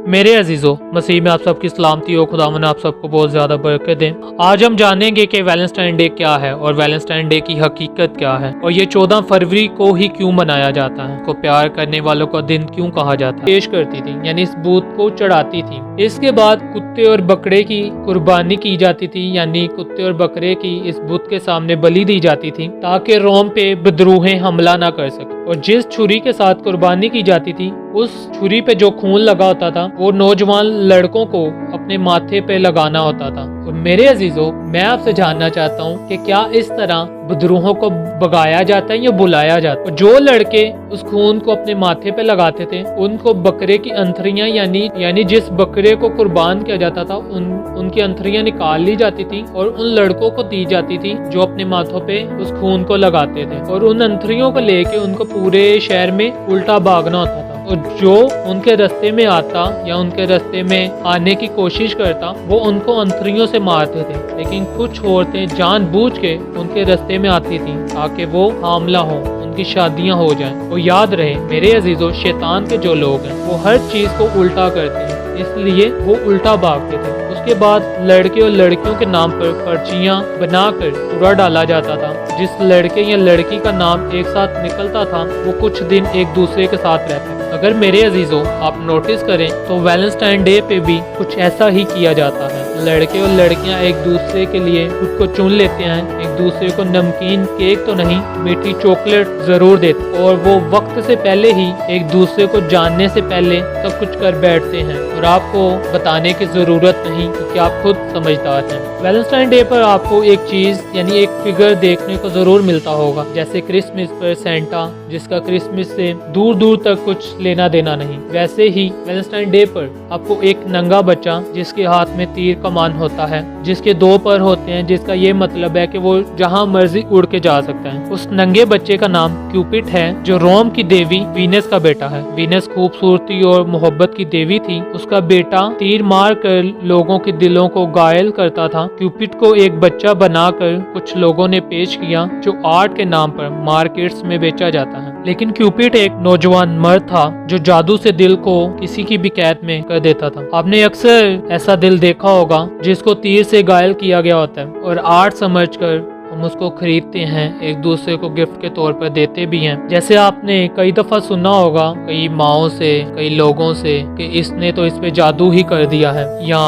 मेरे अजीजों, मसीह में आप सबकी सलामती हो। खुदावन आप सबको बहुत ज़्यादा बरकत दें। आज हम जानेंगे कि वैलेंटाइन डे क्या है और वैलेंटाइन डे की हकीकत क्या है और ये 14 फरवरी को ही क्यों मनाया जाता है। को प्यार करने वालों का दिन क्यों कहा जाता है। पेश करती थी यानी इस बुत को चढ़ाती थी। इसके बाद कुत्ते और बकरे की कुर्बानी की जाती थी यानी कुत्ते और बकरे की इस बुत के सामने बलि दी जाती थी ताकि रोम पे विद्रोहें हमला ना कर सके। और जिस छुरी के साथ कुर्बानी की जाती थी उस छुरी पे जो खून लगा होता था वो नौजवान लड़कों को अपने माथे पे लगाना होता था। और मेरे अजीजों, मैं आपसे जानना चाहता हूँ कि क्या इस तरह विद्रोहों को भगाया जाता है या बुलाया जाता है। जो लड़के उस खून को अपने माथे पे लगाते थे उनको बकरे की अंथरियां यानी जिस बकरे को कुर्बान किया जाता था उनकी अंथरियां निकाल ली जाती थी और उन लड़कों को दी जाती थी जो अपने माथों पे उस खून को लगाते थे। और उन अंथरियों को लेके उनको पूरे शहर में उल्टा भागना होता था। और जो उनके रास्ते में आता या उनके रास्ते में आने की कोशिश करता वो उनको अंथरियों से मारते थे। लेकिन कुछ औरतें जानबूझ के उनके रास्ते में आती थी ताकि वो हामला हो, उनकी शादियां हो जाएं। और याद रहे मेरे अजीजों, शैतान के जो लोग हैं वो हर चीज को उल्टा करते हैं, इसलिए वो उल्टा भागते थे। उसके बाद लड़के और लड़कियों के नाम पर पर्चियां बनाकर कूड़ा डाला जाता था। जिस लड़के या लड़की का नाम एक साथ निकलता था वो कुछ दिन एक दूसरे के साथ रहते थे। अगर मेरे अजीजों आप नोटिस करें तो वैलेंटाइन डे पे भी कुछ ऐसा ही किया जाता है। लड़के और लड़कियां एक दूसरे के लिए खुद को चुन लेते हैं, एक दूसरे को नमकीन केक तो नहीं मीठी चॉकलेट जरूर देते और वो वक्त से पहले ही एक दूसरे को जानने से पहले सब कुछ कर बैठते हैं और आपको बताने की जरूरत नहीं क्योंकि आप खुद समझदार हैं। वैलेंटाइन डे पर आपको एक चीज यानी एक फिगर देखने को जरूर मिलता होगा, जैसे क्रिसमस पर सेंटा जिसका क्रिसमस से दूर दूर तक कुछ लेना देना नहीं, वैसे ही वैलेंटाइन डे पर आपको एक नंगा बच्चा जिसके हाथ में तीर कमान होता है, जिसके 2 पर होते हैं, जिसका ये मतलब है कि वो जहां मर्जी उड़ के जा सकता है। उस नंगे बच्चे का नाम क्यूपिड है जो रोम की देवी वीनस का बेटा है। वीनस खूबसूरती और मोहब्बत की देवी थी। उसका बेटा तीर मार कर लोगों के दिलों को घायल करता था। क्यूपिड को एक बच्चा बनाकर कुछ लोगों ने पेश किया जो आर्ट के नाम पर मार्केट्स में बेचा जाता है। लेकिन क्यूपिड एक नौजवान मर्द था जो जादू से दिल को किसी की भी कैद में कर देता था। आपने अक्सर ऐसा दिल देखा होगा जिसको तीर से घायल किया गया होता है और आर्ट समझकर हम उसको खरीदते हैं, एक दूसरे को गिफ्ट के तौर पर देते भी हैं। जैसे आपने कई दफा सुना होगा कई माओं से, कई लोगों से कि इसने तो इस पे जादू ही कर दिया है, या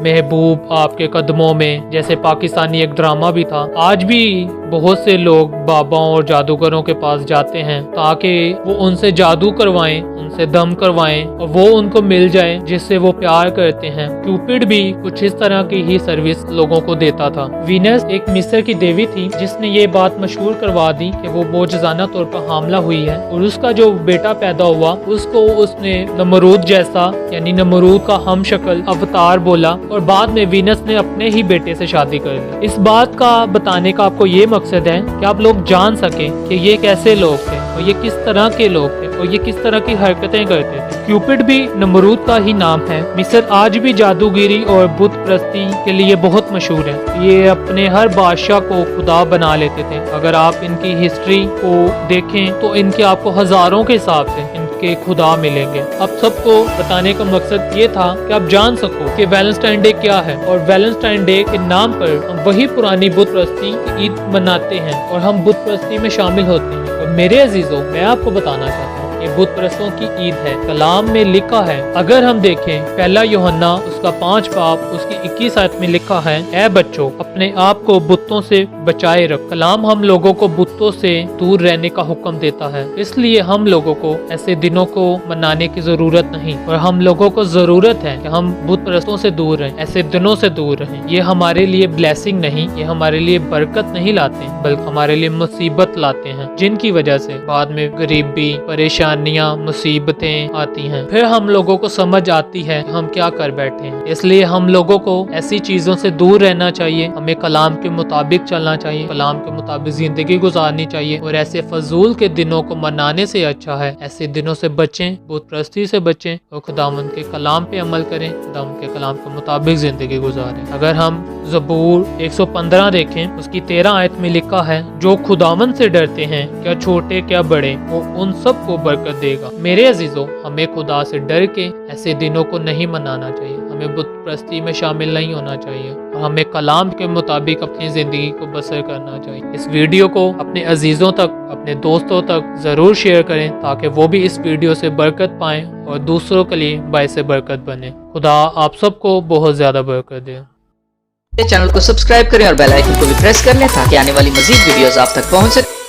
महबूब आपके कदमों में, जैसे पाकिस्तानी एक ड्रामा भी था। आज भी बहुत से लोग बाबाओं और जादूगरों के पास जाते हैं ताकि वो उनसे जादू करवाएं, उनसे दम करवाएं और वो उनको मिल जाए जिससे वो प्यार करते हैं। क्यूपिड भी कुछ इस तरह की ही सर्विस लोगों को देता था। वीनस एक मिस्र की देवी थी जिसने ये बात मशहूर करवा दी कि वो मोजज़ाना तौर पर हामला हुई है और उसका जो बेटा पैदा हुआ उसको उसने नमरूद जैसा यानी नमरूद का हम शक्ल अवतार बोला और बाद में वीनस ने अपने ही बेटे से शादी कर ली। इस बात का बताने का आपको ये मकसद है कि आप लोग जान सकें कि ये कैसे लोग थे और ये किस तरह के लोग थे और ये किस तरह की हरकतें करते थे। क्यूपिड भी नमरूद का ही नाम है। मिस्र आज भी जादूगिरी और बुत परस्ती के लिए बहुत मशहूर है। ये अपने हर बादशाह को खुदा बना लेते थे। अगर आप इनकी हिस्ट्री को देखें तो इनके आपको हजारों के हिसाब से इनके खुदा मिलेंगे। अब सबको बताने का मकसद ये था कि आप जान सको कि वैलेंटाइन डे क्या है और वैलेंटाइन डे के नाम पर हम वही पुरानी बुत परस्ती की ईद मनाते हैं और हम बुत परस्ती में शामिल होते हैं। और मेरे अजीजों, मैं आपको बताना चाहता हूँ ये बुत परस्तों की ईद है। कलाम में लिखा है, अगर हम देखें पहला यूहन्ना उसका 5 बाब उसकी 21 आयत में लिखा है, ऐ बच्चों अपने आप को बुतों से बचाए रख। कलाम हम लोगों को बुतों से दूर रहने का हुक्म देता है, इसलिए हम लोगों को ऐसे दिनों को मनाने की जरूरत नहीं और हम लोगों को जरूरत है कि हम बुत परस्तों से दूर रहें, ऐसे दिनों से दूर रहें। ये हमारे लिए ब्लेसिंग नहीं, ये हमारे लिए बरकत नहीं लाते बल्कि हमारे लिए मुसीबत लाते हैं, जिनकी वजह से बाद में गरीबी, परेशानियां, मुसीबतें आती हैं। फिर हम लोगों को समझ आती है हम क्या कर बैठे हैं। इसलिए हम लोगों को ऐसी चीजों से दूर रहना चाहिए, हमें कलाम के मुताबिक चलना चाहिए, कलाम के मुताबिक जिंदगी गुजारनी चाहिए और ऐसे फजूल के दिनों को मनाने से अच्छा है ऐसे दिनों से बचें, बुत परस्ती से बचें और खुदावंद के कलाम पे अमल करें, खुदावंद के कलाम के मुताबिक जिंदगी गुजारें। अगर हम ज़बूर 115 देखें, उसकी 13 आयत में लिखा है, जो खुदावंद से डरते हैं, क्या छोटे क्या बड़े, वो उन सब को बरकत देगा। मेरे अजीजों, हमें खुदा से डर के ऐसे दिनों को नहीं मनाना चाहिए, हमें बुत परस्ती में शामिल नहीं होना चाहिए और हमें कलाम के मुताबिक अपनी ज़िंदगी को बसर करना चाहिए। इस वीडियो को अपने अजीज़ों तक, अपने दोस्तों तक ज़रूर शेयर करें ताकि वो भी इस वीडियो से बरकत पाएँ और दूसरों के लिए बाइस बरकत बने। खुदा आप सबको बहुत ज़्यादा बरकत दे। चैनल को सब्सक्राइब करें और बेल आइकन को भी प्रेस कर लें ताकि आने वाली मजीद वीडियोस आप तक पहुंच सके।